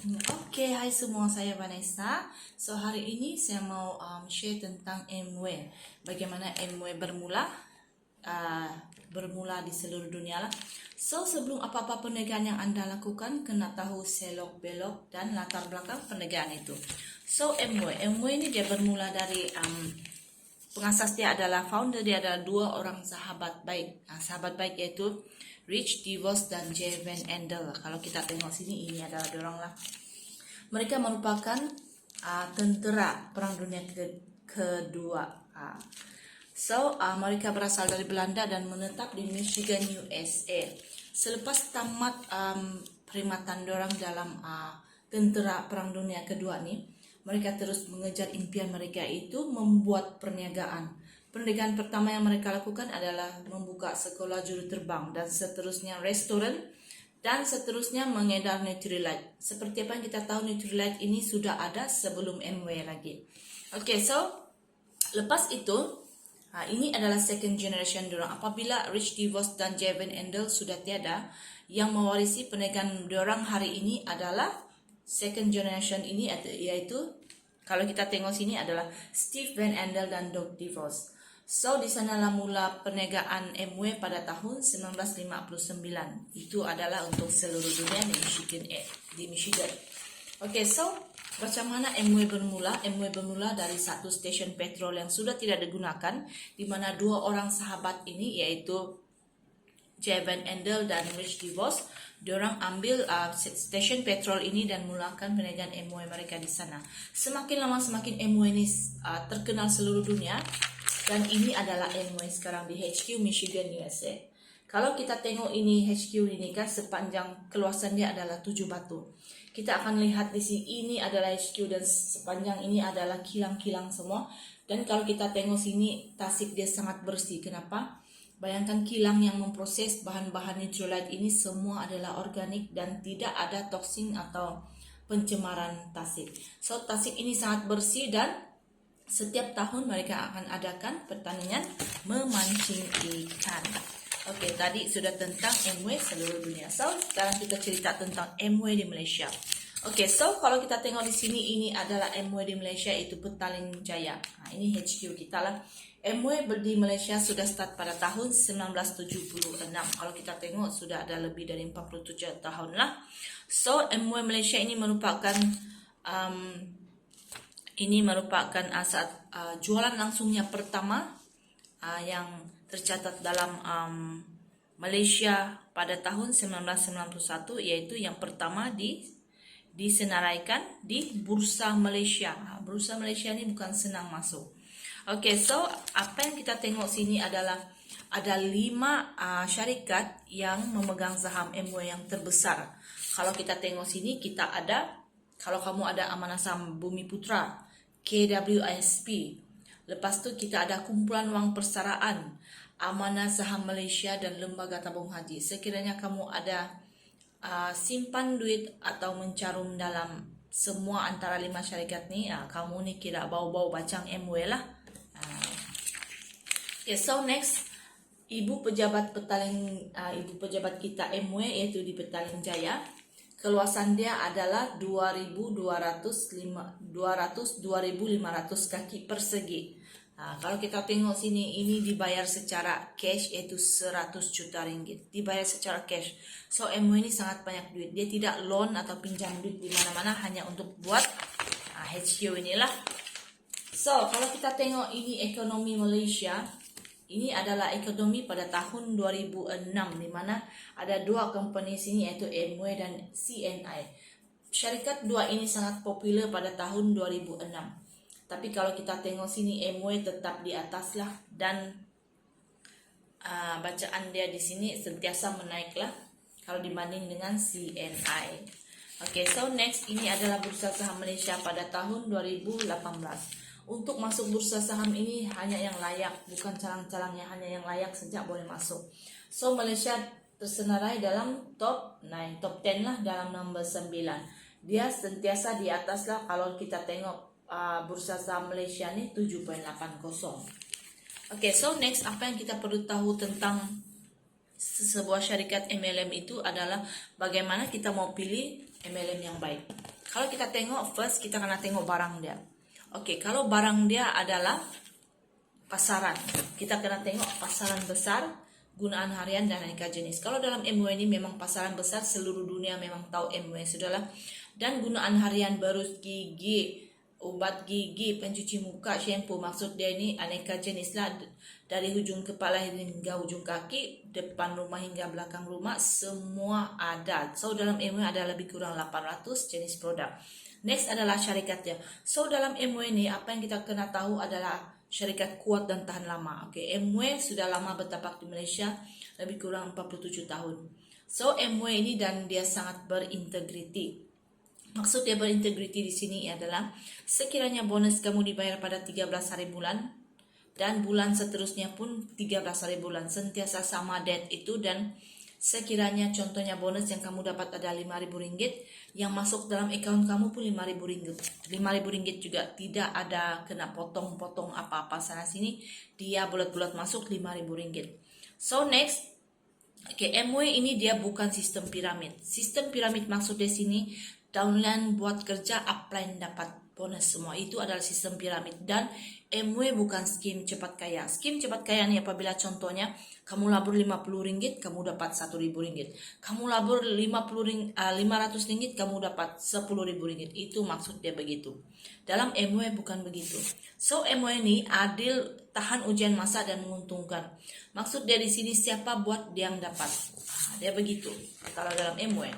Oke, hai semua, saya Vanessa. So, hari ini saya mau share tentang Amway. Bagaimana Amway bermula di seluruh dunia lah. So, sebelum apa-apa perniagaan yang Anda lakukan, kena tahu selok-belok dan latar belakang perniagaan itu. So, Amway ini dia bermula dari pengasas dia adalah founder dia adalah dua orang sahabat baik. Sahabat baik yaitu Rich DeVos dan Jeven Endel. Kalau kita tengok sini, ini adalah dorong lah. Mereka merupakan tentera Perang Dunia kedua. Mereka berasal dari Belanda dan menetap di Michigan, USA. Selepas tamat perkhidmatan dorang dalam tentera Perang Dunia kedua nih, mereka terus mengejar impian mereka itu membuat perniagaan. Perniagaan pertama yang mereka lakukan adalah membuka sekolah juru terbang dan seterusnya restoran. Dan seterusnya mengedar Nutrilite. Seperti apa yang kita tahu, Nutrilite ini sudah ada sebelum Amway lagi. Oke, so lepas itu ini adalah second generation dorang. Apabila Rich DeVos dan Jeven Endel sudah tiada, yang mewarisi perniagaan dorang hari ini adalah second generation ini, yaitu kalau kita tengok sini adalah Steve Van Endel dan Doug DeVos. So, di sanalah mula perniagaan Amway pada tahun 1959. Itu adalah untuk seluruh dunia di Michigan. Oke, so macam mana Amway bermula? Amway bermula dari satu stesen petrol yang sudah tidak digunakan, di mana dua orang sahabat ini yaitu Jeven Endel dan Rich DeVos, diorang ambil stesen petrol ini dan mulakan perniagaan Amway mereka di sana. Semakin lama semakin Amway ini terkenal seluruh dunia. Dan ini adalah Amway sekarang di HQ Michigan, USA. Kalau kita tengok ini HQ ini kan sepanjang keluasan dia adalah 7 batu. Kita akan lihat di sini ini adalah HQ dan sepanjang ini adalah kilang-kilang semua. Dan kalau kita tengok sini tasik dia sangat bersih. Kenapa? Bayangkan kilang yang memproses bahan-bahan Nutrilite ini semua adalah organik dan tidak ada toksin atau pencemaran tasik. So tasik ini sangat bersih dan setiap tahun mereka akan adakan pertandingan memancing ikan. Oke, tadi sudah tentang Amway seluruh dunia. So, sekarang kita cerita tentang Amway di Malaysia. Oke, so kalau kita tengok di sini, ini adalah Amway di Malaysia, itu Petaling Jaya. Nah, ini HQ kita lah. Amway di Malaysia sudah start pada tahun 1976. Kalau kita tengok sudah ada lebih dari 47 tahun lah. So, Amway Malaysia ini merupakan saat jualan langsungnya pertama yang tercatat dalam Malaysia pada tahun 1991, yaitu yang pertama disenaraikan di Bursa Malaysia. Bursa Malaysia ini bukan senang masuk. Oke, so apa yang kita tengok sini adalah ada 5 syarikat yang memegang saham Amway yang terbesar. Kalau kita tengok sini, kalau kamu ada Amanah Saham Bumi Putra, KWSP. Lepas tu kita ada Kumpulan Wang Persaraan, Amanah Saham Malaysia dan Lembaga Tabung Haji. Sekiranya kamu ada simpan duit atau mencarum dalam semua antara 5 syarikat ni, kamu ni kira bau-bau bacang Amway lah. So next, ibu pejabat kita Amway yaitu di Petaling Jaya. Keluasan dia adalah 2.500 kaki persegi. Kalau kita tengok sini, ini dibayar secara cash yaitu 100 juta ringgit. Dibayar secara cash. So Amway ini sangat banyak duit. Dia tidak loan atau pinjam duit di mana-mana, hanya untuk buat HQ inilah. So kalau kita tengok ini ekonomi Malaysia. Ini adalah ekonomi pada tahun 2006, di mana ada 2 company sini yaitu Amway dan CNI. Syarikat 2 ini sangat popular pada tahun 2006. Tapi kalau kita tengok sini, Amway tetap di atas lah, dan bacaan dia di sini sentiasa menaik lah kalau dibanding dengan CNI. Oke, so next, ini adalah Bursa Saham Malaysia pada tahun 2018. Untuk masuk bursa saham ini hanya yang layak, bukan calang-calang, yang hanya yang layak saja boleh masuk. So Malaysia tersenarai dalam top 10 lah, dalam nombor 9. Dia sentiasa di atas lah. Kalau kita tengok bursa saham Malaysia ni 7.80. Oke, so next, apa yang kita perlu tahu tentang sebuah syarikat MLM itu adalah bagaimana kita mau pilih MLM yang baik. Kalau kita tengok first, kita kena tengok barang dia. Oke, kalau barang dia adalah pasaran, kita kena tengok pasaran besar, gunaan harian dan aneka jenis. Kalau dalam MW ini memang pasaran besar, seluruh dunia memang tahu MW sudahlah. Dan gunaan harian berus gigi, obat gigi, pencuci muka, shampoo, maksud dia ini aneka jenis lah, dari ujung kepala hingga ujung kaki, depan rumah hingga belakang rumah, semua ada. So dalam MW ada lebih kurang 800 jenis produk. Next adalah syarikatnya. So dalam MW ini apa yang kita kena tahu adalah syarikat kuat dan tahan lama. Oke, MW sudah lama bertapak di Malaysia, lebih kurang 47 tahun. So MW ini dan dia sangat berintegriti. Maksud dia berintegriti di sini adalah sekiranya bonus kamu dibayar pada 13 hari bulan dan bulan seterusnya pun 13 hari bulan, sentiasa sama date itu, dan sekiranya contohnya bonus yang kamu dapat ada RM5.000, yang masuk dalam account kamu pun RM5.000. RM5.000 juga, tidak ada kena potong-potong apa-apa sana sini, dia bulat-bulat masuk RM5.000. So next, MW ini dia bukan sistem piramid. Sistem piramid maksud di sini downline buat kerja, upline dapat bonus, semua itu adalah sistem piramid. Dan MW bukan skim cepat kaya. Skim cepat kaya ini apabila contohnya kamu labur RM50, kamu dapat RM1.000. Kamu labur RM500, kamu dapat RM10.000. Itu maksud dia begitu. Dalam MW bukan begitu. So MW ini adil, tahan ujian masa dan menguntungkan. Maksud dia di sini siapa buat dia yang dapat. Dia begitu kalau dalam MW.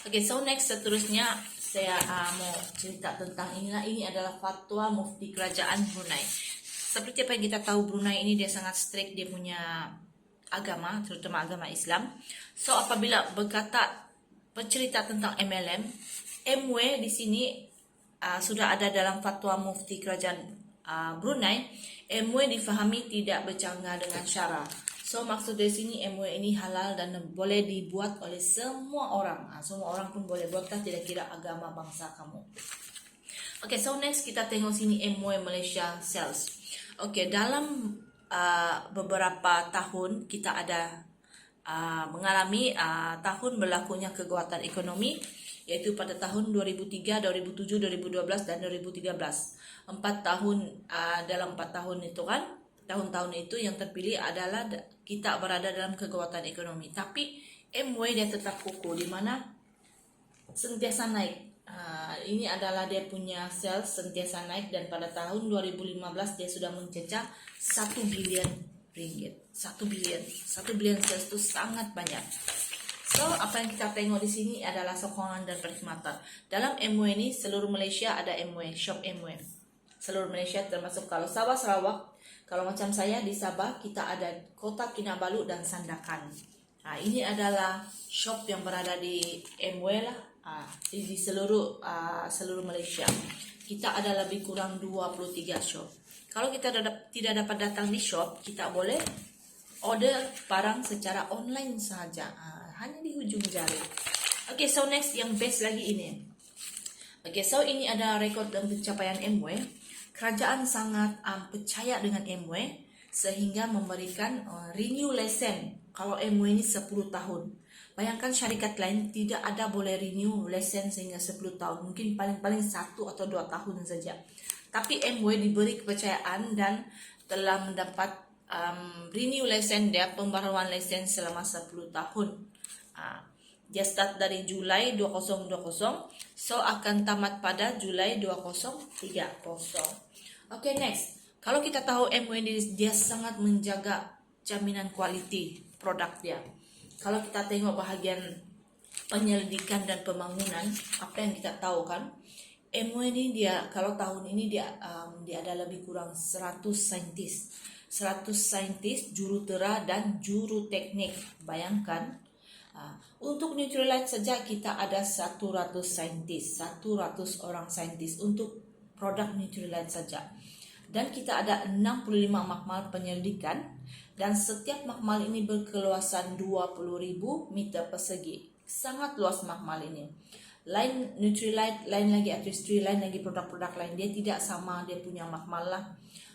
Oke, so next seterusnya saya mau cerita tentang inilah. Ini adalah fatwa Mufti Kerajaan Brunei. Seperti apa yang kita tahu, Brunei ini dia sangat strict dia punya agama, terutama agama Islam. So apabila bercerita tentang MLM, MW di sini sudah ada dalam fatwa Mufti Kerajaan Brunei. MW difahami tidak bercanggah dengan syara. So maksud dari sini MW ini halal dan boleh dibuat oleh semua orang. Semua orang pun boleh buat, tidak kira agama bangsa kamu. Oke, so next kita tengok sini MW Malaysia Sales. Oke, dalam beberapa tahun kita ada mengalami tahun berlakunya kekuatan ekonomi, yaitu pada tahun 2003, 2007, 2012 dan 2013. 4 tahun, dalam 4 tahun itu kan, tahun-tahun itu yang terpilih adalah kita berada dalam kekuatan ekonomi. Tapi MW dia tetap kukuh, di mana sentiasa naik. Ini adalah dia punya sales sentiasa naik, dan pada tahun 2015 dia sudah mencecah 1 bilion ringgit. 1 bilion sales itu sangat banyak. So apa yang kita tengok di sini adalah sokongan dan perkhidmatan. Dalam MW ini seluruh Malaysia ada MW, shop MW. Seluruh Malaysia termasuk kalau Sabah Sarawak. Kalau macam saya di Sabah, kita ada Kota Kinabalu dan Sandakan. Ini adalah shop yang berada di MW lah, di seluruh Malaysia. Kita ada lebih kurang 23 shop. Kalau kita tidak dapat datang di shop, kita boleh order barang secara online saja, hanya di ujung jari. Oke, so next yang best lagi ini. Oke, so ini ada rekod dan pencapaian MW. Kerajaan sangat percaya dengan MW sehingga memberikan renew lesen. Kalau MW ini 10 tahun. Bayangkan syarikat lain tidak ada boleh renew lesen sehingga 10 tahun. Mungkin paling-paling 1 atau 2 tahun saja. Tapi MW diberi kepercayaan dan telah mendapat renew lesen dia, pembaruan lesen selama 10 tahun. Dia start dari Julai 2020, so akan tamat pada Julai 2030. Oke, next. Kalau kita tahu MW dia sangat menjaga jaminan kualiti produk dia. Kalau kita tengok bahagian penyelidikan dan pembangunan, apa yang kita tahu kan, MW ini dia kalau tahun ini dia ada lebih kurang 100 saintis. 100 saintis, jurutera dan juru teknik. Bayangkan, untuk Nutrilite saja kita ada 100 saintis, 100 orang saintis untuk produk Nutrilite saja. Dan kita ada 65 makmal penyelidikan, dan setiap makmal ini berkeluasan 20.000 meter persegi. Sangat luas makmal ini. Lain Nutrilite, lain lagi Artistry, lain lagi produk-produk lain. Dia tidak sama, dia punya makmal lah.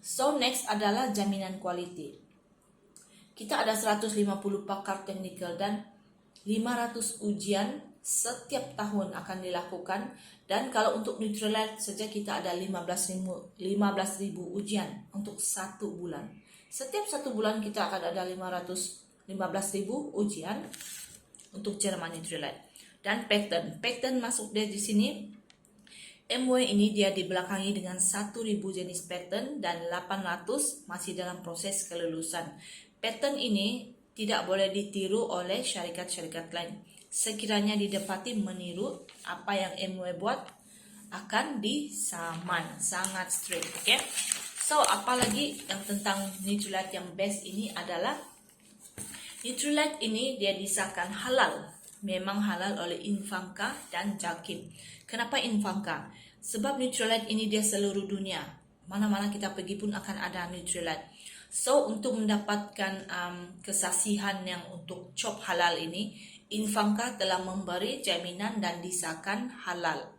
So next adalah jaminan kualiti. Kita ada 150 pakar teknikal dan 500 ujian setiap tahun akan dilakukan. Dan kalau untuk Nutrilite saja kita ada 15.000 ujian untuk 1 bulan. Setiap 1 bulan kita akan ada 15.000 ujian untuk Jerman Nutrilite. Dan pattern masuk di sini. MW ini dia dibelakangi dengan 1.000 jenis pattern dan 800 masih dalam proses kelulusan. Pattern ini tidak boleh ditiru oleh syarikat-syarikat lain. Sekiranya didapati meniru apa yang MW buat, akan disaman. Sangat strict, okay? So, apalagi yang tentang Nutrilite yang best ini adalah Nutrilite ini dia disahkan halal. Memang halal oleh Infanka dan Jakim. Kenapa Infanka? Sebab Nutrilite ini dia seluruh dunia. Mana-mana kita pergi pun akan ada Nutrilite. So, untuk mendapatkan kesaksihan yang untuk COP halal ini, Infanka telah memberi jaminan dan disahkan halal.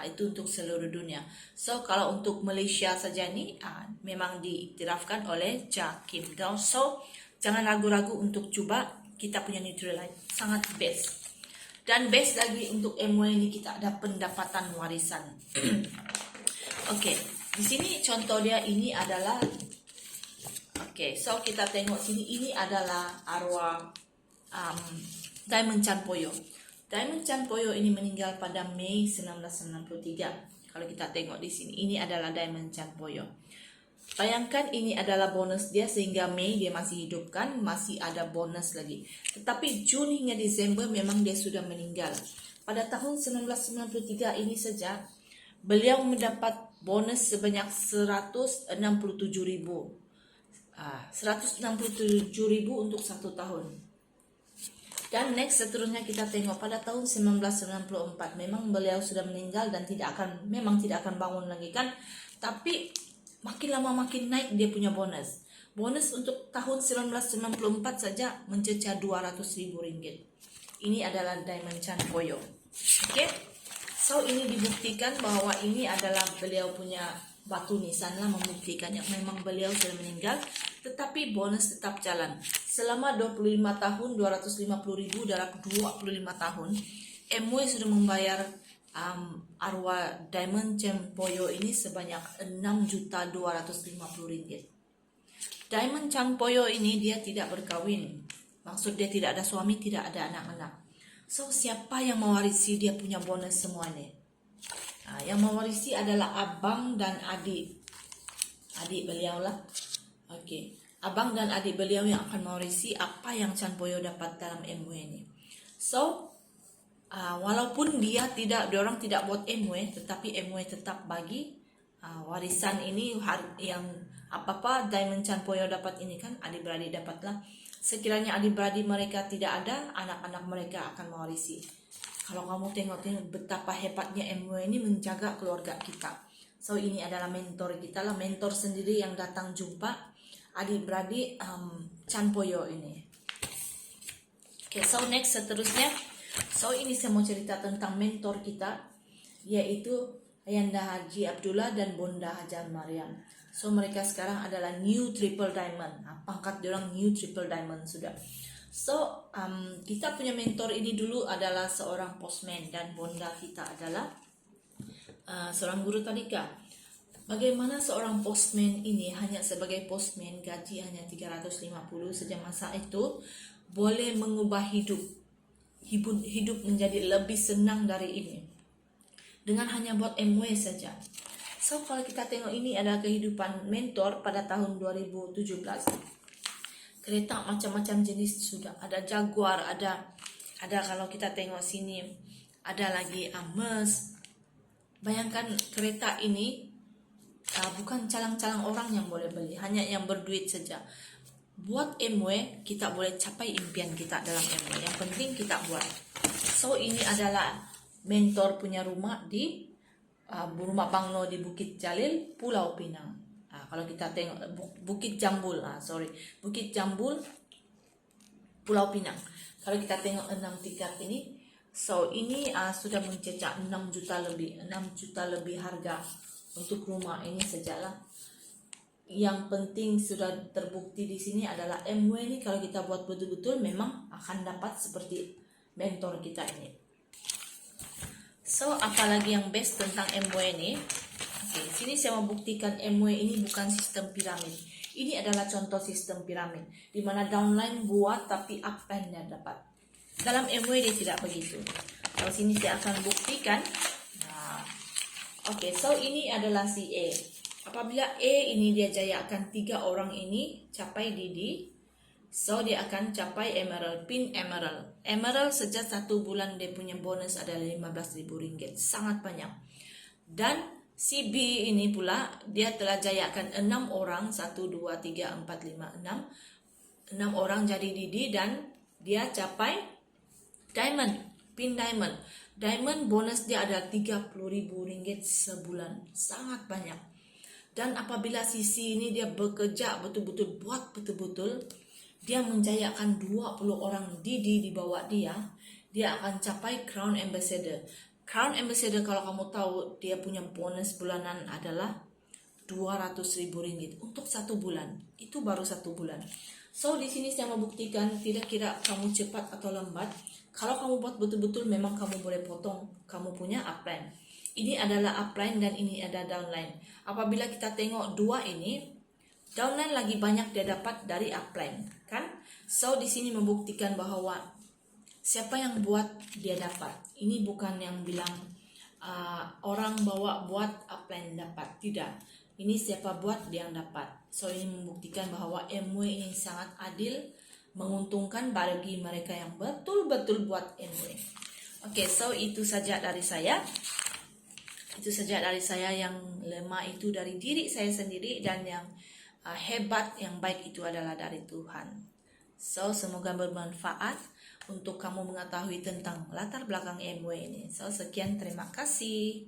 Itu untuk seluruh dunia. So, kalau untuk Malaysia saja ni, memang diiktirafkan oleh Jakim. So, jangan ragu-ragu untuk coba kita punya Nutrilite. Sangat best. Dan best lagi untuk MW ini kita ada pendapatan warisan. Oke, di sini contoh dia ini adalah so kita tengok sini, ini adalah arwah Diamond Chan Poyo. Diamond Chan Poyo ini meninggal pada Mei 1993. Kalau kita tengok di sini, ini adalah Diamond Chan Poyo. Bayangkan ini adalah bonus dia sehingga Mei dia masih hidup kan, masih ada bonus lagi. Tetapi Jun hingga Desember memang dia sudah meninggal. Pada tahun 1993 ini saja, beliau mendapat bonus sebanyak 167.000. 167.000 untuk 1 tahun. Dan next seterusnya kita tengok pada tahun 1994. Memang beliau sudah meninggal dan tidak akan bangun lagi kan. Tapi makin lama makin naik dia punya bonus. Bonus untuk tahun 1994 saja mencecah 200.000 ringgit. Ini adalah Diamond Chan Poyo. Oke. So ini dibuktikan bahwa ini adalah beliau punya batu nisan lah, membuktikan yang memang beliau sudah meninggal, tetapi bonus tetap jalan. Selama 25 tahun 250.000 dalam 25 tahun, MW sudah membayar arwah Diamond Chan Poyo ini sebanyak 6.250.000 ringgit. Diamond Chan Poyo ini dia tidak berkahwin. Maksud dia tidak ada suami, tidak ada anak-anak. So siapa yang mewarisi dia punya bonus semua ini? Yang mewarisi adalah abang dan adik. Adik beliau lah. Okey. Abang dan adik beliau yang akan mewarisi apa yang Chan Poyo dapat dalam MW ini. So walaupun diorang tidak buat MW, tetapi MW tetap bagi warisan ini yang apa-apa Diamond Chan Poyo dapat ini kan adik-beradik dapatlah. Sekiranya adik-beradik mereka tidak ada, anak-anak mereka akan mewarisi. Kalau kamu tengok betapa hebatnya MW ini menjaga keluarga kita. So ini adalah mentor kita lah, mentor sendiri yang datang jumpa adik-beradik Chan Poyo ini. Okay, so next seterusnya. So ini saya mau cerita tentang mentor kita, yaitu Ayanda Haji Abdullah dan Bonda Hajar Mariam. So mereka sekarang adalah New Triple Diamond. Pangkat diorang New Triple Diamond sudah. So kita punya mentor ini dulu adalah seorang postman dan Bonda kita adalah seorang guru tadika. Bagaimana seorang postman ini hanya sebagai postman gaji hanya 350 saja masa itu boleh mengubah hidup menjadi lebih senang dari ini dengan hanya buat MW saja. So kalau kita tengok ini adalah kehidupan mentor pada tahun 2017. Kereta macam-macam jenis sudah ada, Jaguar, ada kalau kita tengok sini ada lagi Mercedes. Bayangkan kereta ini bukan calang-calang orang yang boleh beli, hanya yang berduit saja. Buat MW kita boleh capai impian kita dalam MW. Yang penting kita buat. So ini adalah mentor punya rumah di rumah banglo di Bukit Jalil, Pulau Pinang. Kalau kita tengok Bukit Jambul, Bukit Jambul, Pulau Pinang. Kalau kita tengok 6 tingkat ini, so ini sudah mencecah 6 juta lebih harga untuk rumah ini sajalah. Yang penting sudah terbukti di sini adalah MW ini kalau kita buat betul-betul memang akan dapat seperti mentor kita ini. So, apalagi yang best tentang MW ini? Oke, sini saya mau buktikan MW ini bukan sistem piramid. Ini adalah contoh sistem piramid, di mana downline buat tapi upline-nya dapat. Dalam MW dia tidak begitu. Kalau sini saya akan buktikan. Nah, oke, so ini adalah si E. Apabila E ini dia jayakan 3 orang ini capai DD, so dia akan capai emerald, pin emerald. Emerald sejak 1 bulan dia punya bonus adalah Rp15.000, sangat banyak. Dan si B ini pula dia telah jayakan 6 orang, 1, 2, 3, 4, 5, 6 orang jadi DD dan dia capai diamond, pin diamond. Diamond bonus dia adalah Rp30.000 sebulan, sangat banyak. Dan apabila sisi ini dia bekerja betul-betul, buat betul-betul, dia menjayakan 20 orang DD di bawah dia akan capai Crown Ambassador. Crown Ambassador kalau kamu tahu dia punya bonus bulanan adalah Rp200.000 untuk 1 bulan. Itu baru 1 bulan. So di sini saya membuktikan tidak kira kamu cepat atau lambat. Kalau kamu buat betul-betul memang kamu boleh potong kamu punya upline. Ini adalah upline dan ini ada downline. Apabila kita tengok dua ini, downline lagi banyak dia dapat dari upline, kan? So di sini membuktikan bahwa siapa yang buat dia dapat. Ini bukan yang bilang orang bawa buat upline dapat, tidak. Ini siapa buat dia yang dapat. So ini membuktikan bahwa MW ini sangat adil, menguntungkan bagi mereka yang betul-betul buat MW. Oke, so itu saja dari saya. Itu saja dari saya. Yang lemah itu dari diri saya sendiri, dan yang hebat, yang baik itu adalah dari Tuhan. So, semoga bermanfaat untuk kamu mengetahui tentang latar belakang MW ini. So, sekian, terima kasih.